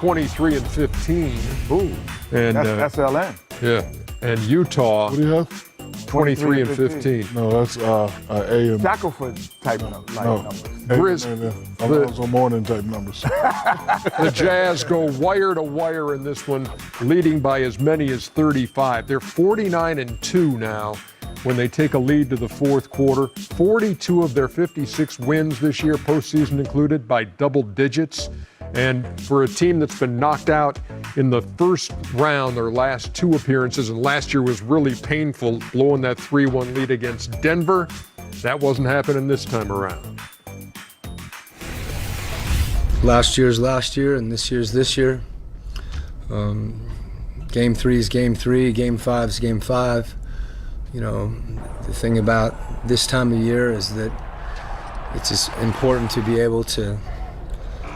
23 and 15. Ooh, And that's SLN. yeah, and Utah What do you have? 23 and 15. No, that's A and Shackleford type numbers. Grizz- Those are morning type numbers. The Jazz go wire to wire in this one, leading by as many as 35. They're 49 and 2 now when they take a lead to the fourth quarter. 42 of their 56 wins this year, postseason included, by double digits. And for a team that's been knocked out in the first round, their last two appearances, and last year was really painful, blowing that 3-1 lead against Denver, that wasn't happening this time around. Last year's last year, and this year's this year. Game 3 is Game 3, Game 5 is Game 5. You know, the thing about this time of year is that it's as important to be able to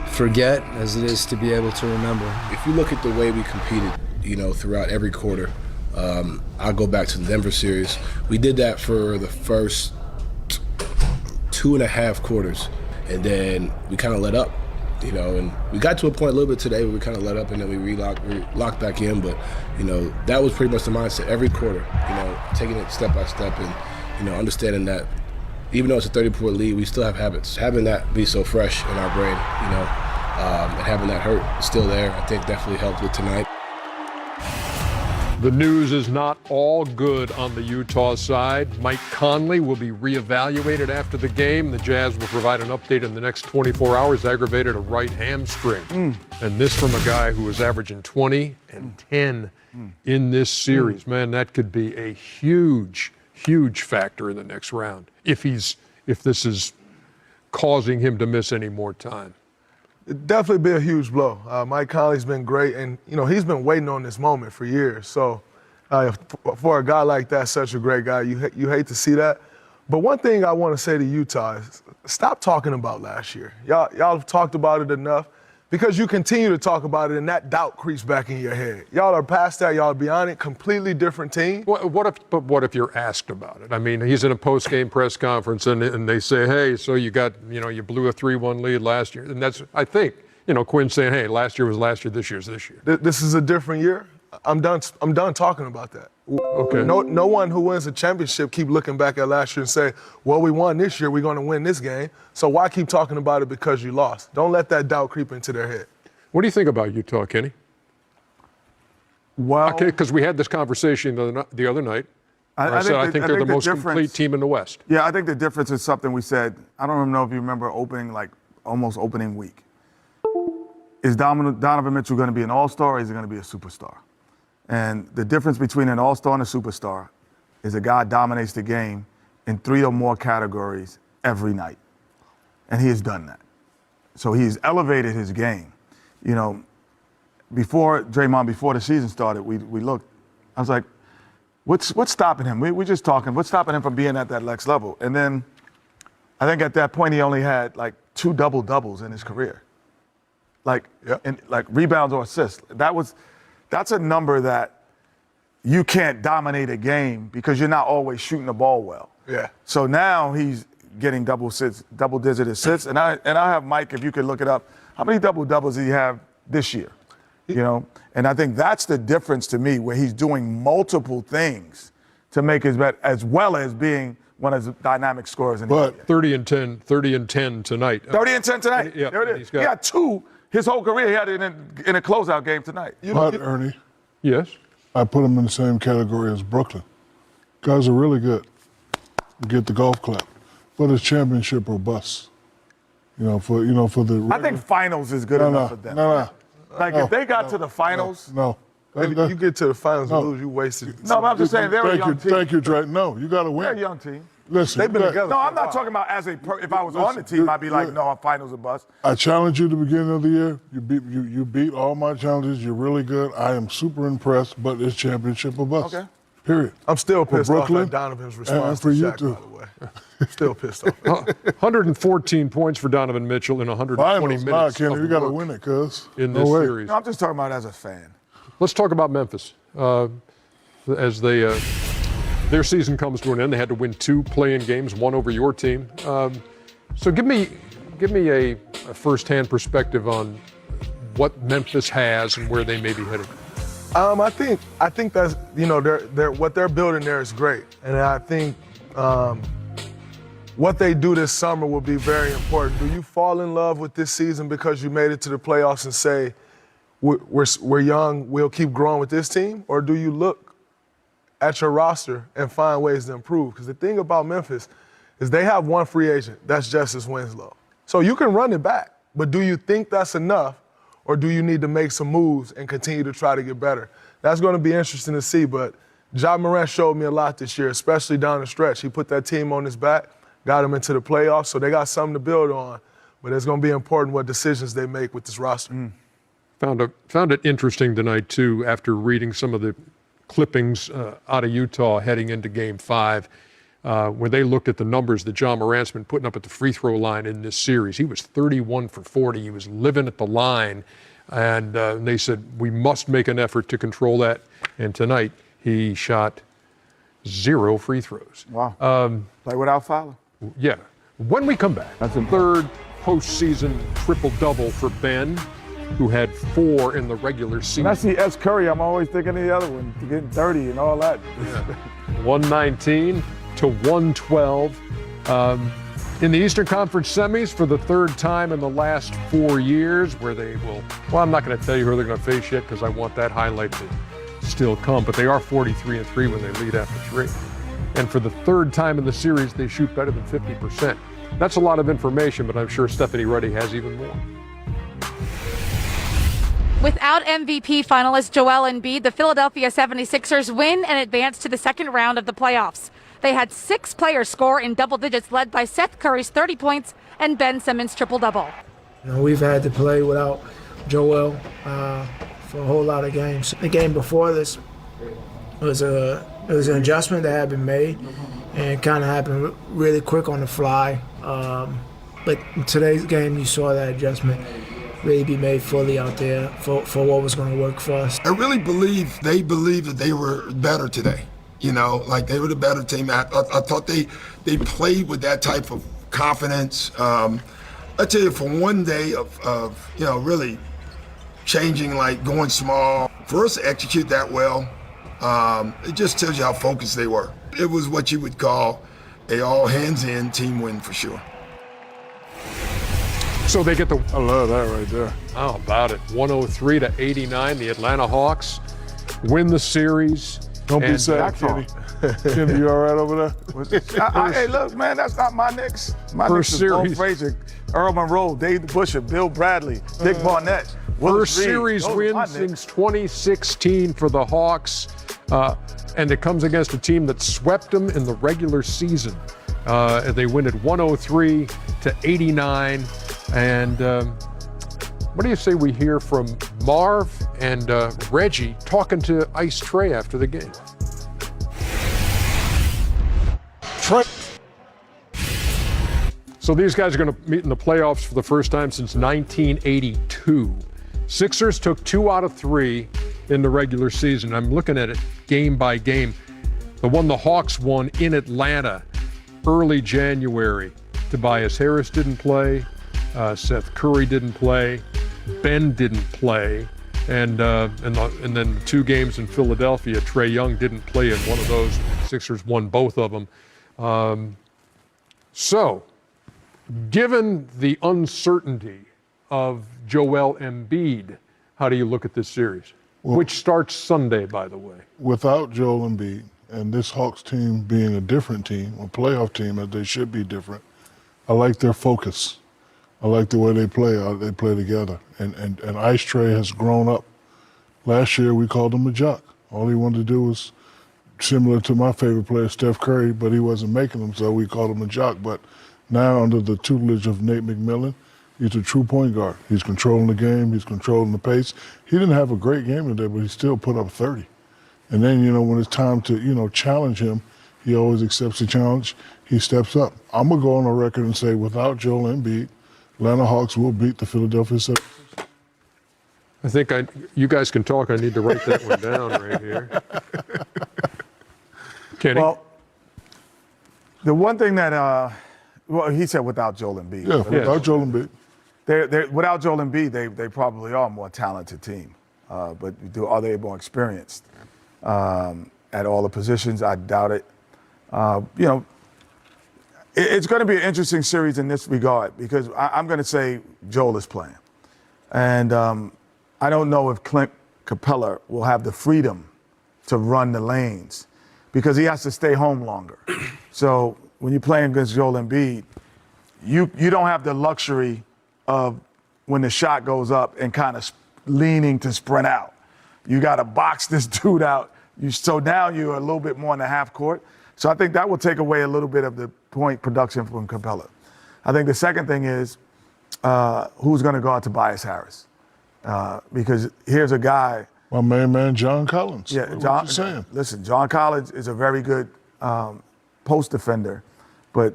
forget as it is to be able to remember. If you look at the way we competed, you know, throughout every quarter, I'll go back to the Denver series. We did that for the first 2.5 quarters, and then we kind of let up, you know, and we got to a point a little bit today where we kind of let up and then we locked back in, but, you know, that was pretty much the mindset every quarter, you know, taking it step by step and, you know, understanding that even though it's a 30-point lead, we still have habits. Having that be so fresh in our brain, you know, and having that hurt still there, I think definitely helped with tonight. The news is not all good on the Utah side. Mike Conley will be reevaluated after the game. The Jazz will provide an update in the next 24 hours, aggravated a right hamstring. And this from a guy who was averaging 20 and 10 in this series. Man, that could be a huge, huge factor in the next round if this is causing him to miss any more time. It'd definitely be a huge blow. Mike Conley's been great, and you know he's been waiting on this moment for years. So, for a guy like that, such a great guy, you hate to see that. But one thing I want to say to Utah is, stop talking about last year. Y'all have talked about it enough, because you continue to talk about it, and that doubt creeps back in your head. Y'all are past that. Y'all are beyond it. Completely different team. What if you're asked about it? I mean, he's in a post-game press conference, and they say, "Hey, so you blew a 3-1 lead last year," and that's, I think, you know, Quinn saying, "Hey, last year was last year. This year's this year." This is a different year. I'm done talking about that. Okay. No one who wins a championship keep looking back at last year and say, well, we won this year, we're going to win this game. So why keep talking about it because you lost? Don't let that doubt creep into their head. What do you think about Utah, Kenny? Well, because we had this conversation the other night. I think they're the most complete team in the West. Yeah, I think the difference is something we said. I don't even know if you remember almost opening week. Is Donovan Mitchell going to be an all-star, or is he going to be a superstar? And the difference between an all-star and a superstar is a guy dominates the game in 3 or more categories every night. And he has done that. So he's elevated his game. You know, before the season started, we looked. I was like, what's stopping him? We're just talking. What's stopping him from being at that next level? And then I think at that point he only had like 2 double-doubles in his career. Like rebounds or assists. That's a number that you can't dominate a game because you're not always shooting the ball well. Yeah. So now he's getting double-digit assists, and I have Mike, if you could look it up, how many double-doubles did he have this year? You know, and I think that's the difference to me, where he's doing multiple things to make his bet, as well as being one of the dynamic scorers in the NBA. 30 and 10 tonight. 30 and 10 tonight. Yeah, there it is. he got 2 his whole career. He had it in a closeout game tonight. But, Ernie, yes, I put him in the same category as Brooklyn. Guys are really good. Get the golf clap. But it's championship or bust. For the. I think finals is good enough for them. If they got to the finals. No. You get to the finals and lose, you wasted. No, but I'm just saying they're a young team. Thank you, Dre. No, you got to win. They're a young team. Listen, they've been together. No, I'm not talking about if I was on the team, I'd be like, no, our finals are bust. I challenged you at the beginning of the year. You beat all my challenges. You're really good. I am super impressed, but it's championship or bust. Okay. Period. I'm still pissed off Brooklyn, at Donovan's response for to you Shaq, too. by the way. Still pissed off. 114 points for Donovan Mitchell in 120 minutes. Kenny, you got to win it, cuz. In this series. No, I'm just talking about as a fan. Let's talk about Memphis. As their season comes to an end, they had to win 2 play-in games, 1 over your team. So give me a first-hand perspective on what Memphis has and where they may be headed? I think that's, you know, what they're building there is great, and I think what they do this summer will be very important. Do you fall in love with this season because you made it to the playoffs and say, we're young, we'll keep growing with this team? Or do you look at your roster and find ways to improve? Because the thing about Memphis is they have one free agent, that's Justice Winslow. So you can run it back, but do you think that's enough, or do you need to make some moves and continue to try to get better? That's going to be interesting to see, but Ja Morant showed me a lot this year, especially down the stretch. He put that team on his back, got them into the playoffs, so they got something to build on. But it's going to be important what decisions they make with this roster. Found it interesting tonight, too, after reading some of the clippings out of Utah heading into Game 5, where they looked at the numbers that Ja Morant's been putting up at the free throw line in this series. He was 31 for 40. He was living at the line. And they said, we must make an effort to control that. And tonight, he shot 0 free throws. Wow. Play without fouling. Yeah. When we come back, That's the third postseason triple-double for Ben, who had 4 in the regular season. When I see S. Curry, I'm always thinking of the other one, getting 30 and all that. Yeah. 119 to 112. In the Eastern Conference semis for the third time in the last 4 years, where they will, well, I'm not going to tell you who they're going to face yet because I want that highlight to still come, but they are 43-3 when they lead after 3. And for the third time in the series, they shoot better than 50%. That's a lot of information, but I'm sure Stephanie Ruddy has even more. Without MVP finalist Joel Embiid, the Philadelphia 76ers win and advance to the second round of the playoffs. They had 6 players score in double digits, led by Seth Curry's 30 points and Ben Simmons' triple-double. You know, we've had to play without Joel for a whole lot of games. The game before this was an adjustment that had been made and kind of happened really quick on the fly. But in today's game, you saw that adjustment really be made fully out there for what was going to work for us. I really believe they believed that they were better today. You know, like they were the better team. I thought they played with that type of confidence. I tell you, for one day of you know, really changing, like going small, for us to execute that well, it just tells you how focused they were. It was what you would call a all hands in team win for sure. So they get the, I love that right there. how about it, 103-89. The Atlanta Hawks win the series. Don't be And sad, Kenny. Kenny, you all right over there? Hey, look, man, that's not my Knicks. My First Knicks is Bo series. Frazier, Earl Monroe, Dave Busher, Bill Bradley, Dick Barnett. Willis First Reed. series Those are win my Knicks. since 2016 for the Hawks, and it comes against a team that swept them in the regular season. They win at 103-89, and what do you say we hear from Marv and Reggie talking to Ice Trey after the game? So these guys are going to meet in the playoffs for the first time since 1982. Sixers took 2 out of 3 in the regular season. I'm looking at it game by game. The one the Hawks won in Atlanta early January. Tobias Harris didn't play. Seth Curry didn't play. Ben didn't play. And then 2 games in Philadelphia, Trae Young didn't play in one of those. Sixers won both of them. So, given the uncertainty of Joel Embiid, how do you look at this series? Well, Which starts Sunday, by the way. Without Joel Embiid and this Hawks team being a different team, a playoff team, as they should be different, I like their focus. I like the way they play. They play together. And Ice Trey has grown up. Last year, we called him a jock. All he wanted to do was similar to my favorite player, Steph Curry, but he wasn't making them, so we called him a jock. But now, under the tutelage of Nate McMillan, he's a true point guard. He's controlling the game. He's controlling the pace. He didn't have a great game today, but he still put up 30. And then, you know, when it's time to, you know, challenge him, he always accepts the challenge. He steps up. I'm going to go on the record and say, without Joel Embiid, Atlanta Hawks will beat the Philadelphia 76ers. I think you guys can talk. I need to write that one down right here. Kenny? Well, the one thing that, well, he said without Joel Embiid. Yeah, without Joel Embiid. they're without Joel Embiid, they probably are a more talented team. But are they more experienced at all the positions? I doubt it. It's going to be an interesting series in this regard because I'm going to say Joel is playing. And I don't know if Clint Capella will have the freedom to run the lanes because he has to stay home longer. So when you're playing against Joel Embiid, you don't have the luxury of when the shot goes up and kind of leaning to sprint out. You got to box this dude out. So now you're a little bit more in the half court. So I think that will take away a little bit of the point production from Capella. I think the second thing is who's going to guard Tobias Harris? Because here's a guy. My main man, John Collins. Yeah, what John. you saying? Listen, John Collins is a very good post defender, but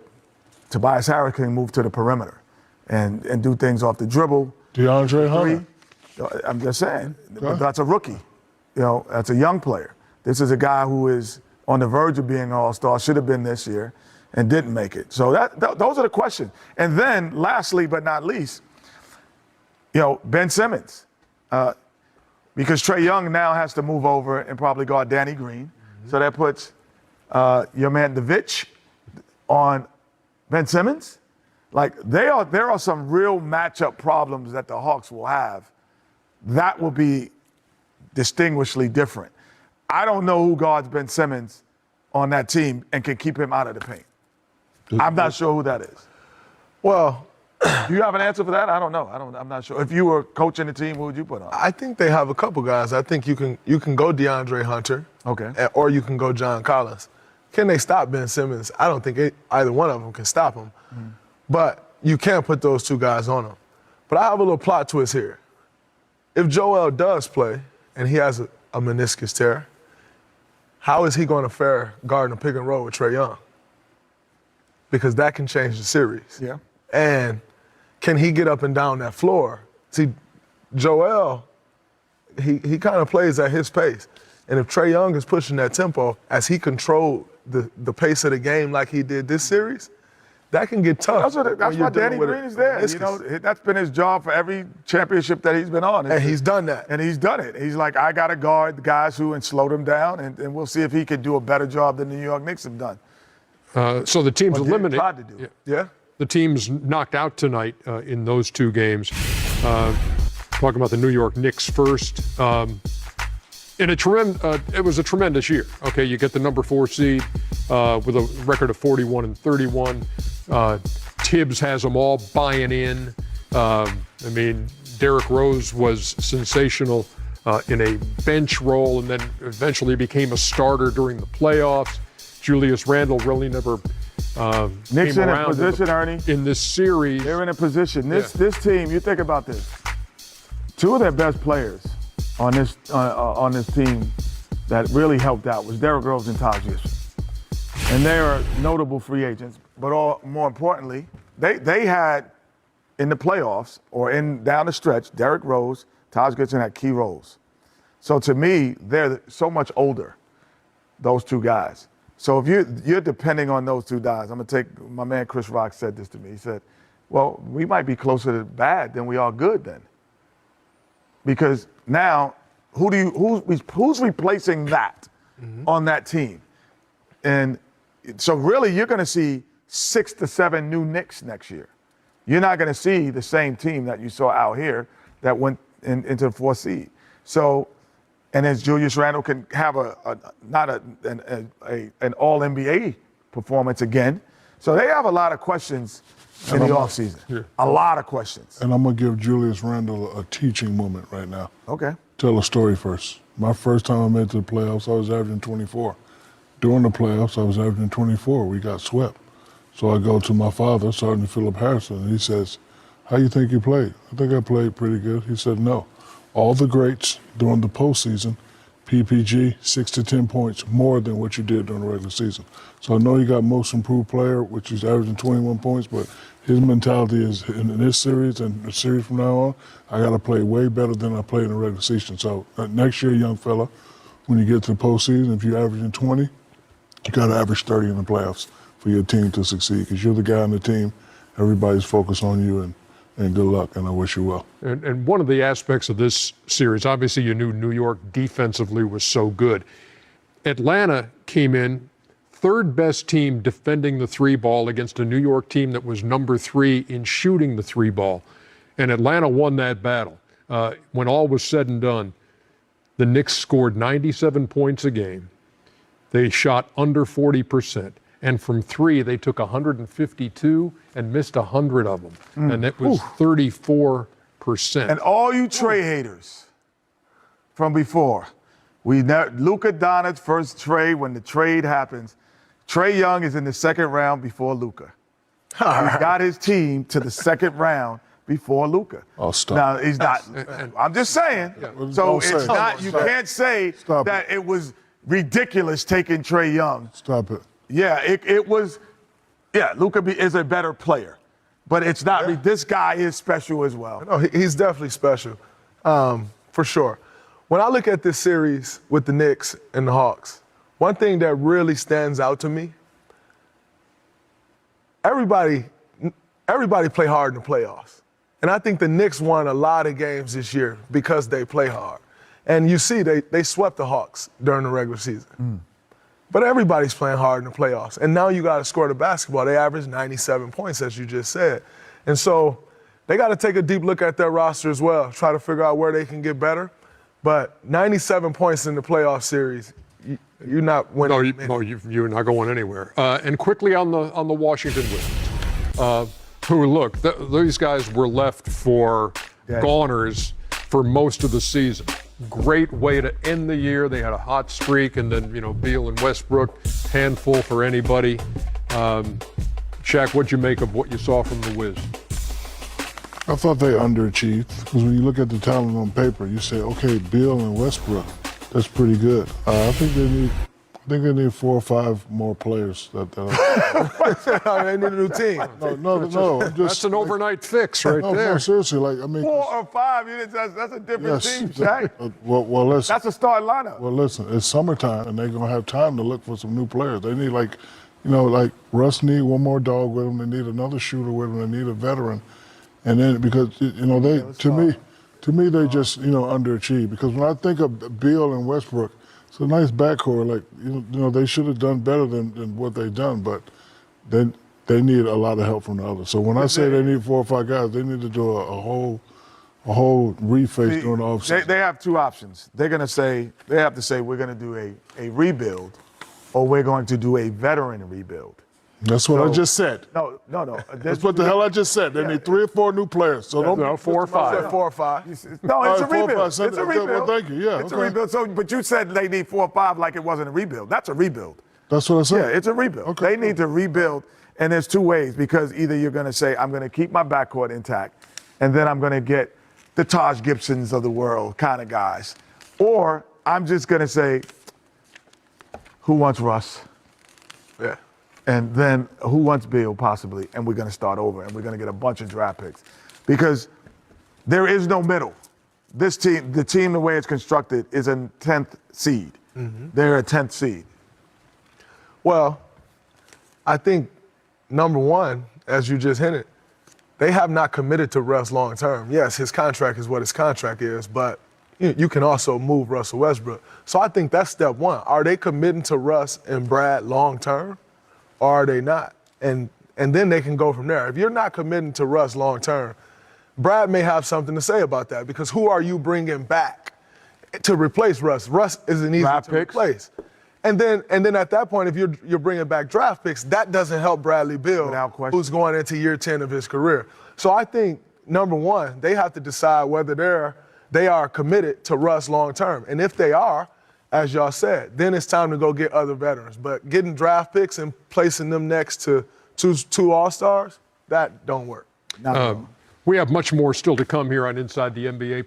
Tobias Harris can move to the perimeter and do things off the dribble. DeAndre Hunter. I'm just saying, but that's a rookie. That's a young player. This is a guy who is on the verge of being an all-star, should have been this year, and didn't make it. So those are the questions. And then, lastly but not least, Ben Simmons. Because Trae Young now has to move over and probably guard Danny Green. Mm-hmm. So that puts your man DeVitch on Ben Simmons. Like, there are some real matchup problems that the Hawks will have. That will be distinguishedly different. I don't know who guards Ben Simmons on that team and can keep him out of the paint. I'm not sure who that is. Well, do you have an answer for that? I don't know. I'm not sure. If you were coaching the team, who would you put on? I think they have a couple guys. I think you can go DeAndre Hunter. Okay. Or you can go John Collins. Can they stop Ben Simmons? I don't think either one of them can stop him. Mm. But you can't put those two guys on him. But I have a little plot twist here. If Joel does play and he has a meniscus tear, how is he going to fare guarding a pick and roll with Trae Young? Because that can change the series. Yeah. And can he get up and down that floor? See, Joel, he kind of plays at his pace. And if Trae Young is pushing that tempo as he controlled the pace of the game like he did this series, that can get tough. That's why Danny Green is there. That's been his job for every championship that he's been on. And he's done that. And he's done it. He's like, I got to guard the guys who and slow them down, and we'll see if he can do a better job than the New York Knicks have done. So the team's eliminated. Tried to do it. Yeah. The team's knocked out tonight in those two games. Talking about the New York Knicks first. It was a tremendous year. Okay, you get the number 4 seed with a record of 41-31. Tibbs has them all buying in. Derrick Rose was sensational in a bench role and then eventually became a starter during the playoffs. Julius Randle really never Knicks came in around a position, Ernie. in this series. They're in a position. This team, you think about this. 2 of their best players on this team that really helped out was Derrick Rose and Taj Gibson. And they are notable free agents. But more importantly, they had in the playoffs or down the stretch, Derrick Rose, Taj Gibson had key roles. So to me, they're so much older, those 2 guys. So if you're depending on those 2 guys, I'm going to take, my man Chris Rock said this to me. He said, well, we might be closer to bad than we are good then. Because now, who's replacing that on that team? And so really you're going to see 6 to 7 new Knicks next year. You're not going to see the same team that you saw out here that went into the 4th seed. So, and as Julius Randle can have not an all-NBA performance again. So they have a lot of questions in the offseason. Yeah. A lot of questions. And I'm going to give Julius Randle a teaching moment right now. Okay. Tell a story first. My first time I made it to the playoffs, I was averaging 24. During the playoffs, I was averaging 24. We got swept. So I go to my father, Sergeant Philip Harrison, and he says, how you think you played? I think I played pretty good. He said, no. All the greats during the postseason, PPG, 6 to 10 points more than what you did during the regular season. So I know you got most improved player, which is averaging 21 points, but his mentality is in this series and the series from now on, I got to play way better than I played in the regular season. So next year, young fella, when you get to the postseason, if you're averaging 20, you got to average 30 in the playoffs for your team to succeed because you're the guy on the team. Everybody's focused on you, and good luck, and I wish you well. And one of the aspects of this series, obviously you knew New York defensively was so good. Atlanta came in third best team defending the three ball against a New York team that was number 3 in shooting the three ball. And Atlanta won that battle. When all was said and done, the Knicks scored 97 points a game. They shot under 40%. And from 3, they took 152 and missed 100 of them. And it was 34%. And all you Trey haters from before, Luka Doncic first trade, when the trade happens, Trae Young is in the second round before Luka. He got his team to the second round before Luka. Oh, stop. Now, he's not. I'm just saying. So it's not, you can't say that it was ridiculous taking Trae Young. Stop it. Yeah, it was. Yeah, Luka is a better player. But it's not. This guy is special as well. No, he's definitely special, for sure. When I look at this series with the Knicks and the Hawks, one thing that really stands out to me, everybody play hard in the playoffs. And I think the Knicks won a lot of games this year because they play hard. And you see, they swept the Hawks during the regular season. But everybody's playing hard in the playoffs. And now you got to score the basketball. They average 97 points, as you just said. And so they got to take a deep look at their roster as well, try to figure out where they can get better. But 97 points in the playoff series, you're not winning. No, you're not going anywhere. And quickly on the Washington Wizards, who look, these guys were left for goners for most of the season. Great way to end the year. They had a hot streak, and then Beal and Westbrook, handful for anybody. Shaq, what'd you make of what you saw from the Wiz? I thought they underachieved, because when you look at the talent on paper, you say, okay, Beal and Westbrook, that's pretty good. I think they need 4 or 5 more players. They need a new team. No. That's an overnight fix right there. No, seriously, 4 or 5, that's a different team, Shaq. Well, listen. That's a starting lineup. Well, listen, it's summertime, and they're going to have time to look for some new players. They need, like Russ need one more dog with him. They need another shooter with him. They need a veteran. And then, because, they, to me, they just, underachieve. Because when I think of Beal and Westbrook, it's a nice backcourt. They should have done better than what they've done, but they need a lot of help from the others. So when I say they need 4 or 5 guys, they need to do a whole reface during the offseason. They have 2 options. They have to say we're going to do a rebuild, or we're going to do a veteran rebuild. That's what I just said. No. That's what the hell I just said. They need 3 or 4 new players. So No, 4 or 5. 4 or 5. No, it's a 4 or 5. rebuild. It's a rebuild. Well, thank you. Yeah, it's a rebuild. So, but you said they need 4 or 5 like it wasn't a rebuild. That's a rebuild. That's what I said. Yeah, it's a rebuild. Okay. They need to rebuild, and there's 2 ways, because either you're going to say, I'm going to keep my backcourt intact, and then I'm going to get the Taj Gibsons of the world kind of guys, or I'm just going to say, who wants Russ? Yeah. And then who wants Beal, possibly, and we're going to start over, and we're going to get a bunch of draft picks. Because there is no middle. This team, the way it's constructed, is a 10th seed. They're a 10th seed. Well, I think, number one, as you just hinted, they have not committed to Russ long term. Yes, his contract is what his contract is, but you can also move Russell Westbrook. So I think that's step one. Are they committing to Russ and Brad long term? Or are they not? And then they can go from there. If you're not committing to Russ long term, Brad may have something to say about that, because who are you bringing back to replace Russ? Russ isn't easy to replace. And then at that point, if you're bringing back draft picks, that doesn't help Bradley Beal, who's going into year 10 of his career. So I think, number one, they have to decide whether they are committed to Russ long term. And if they are, as y'all said, then it's time to go get other veterans. But getting draft picks and placing them next to two All-Stars, that don't work. We have much more still to come here on Inside the NBA.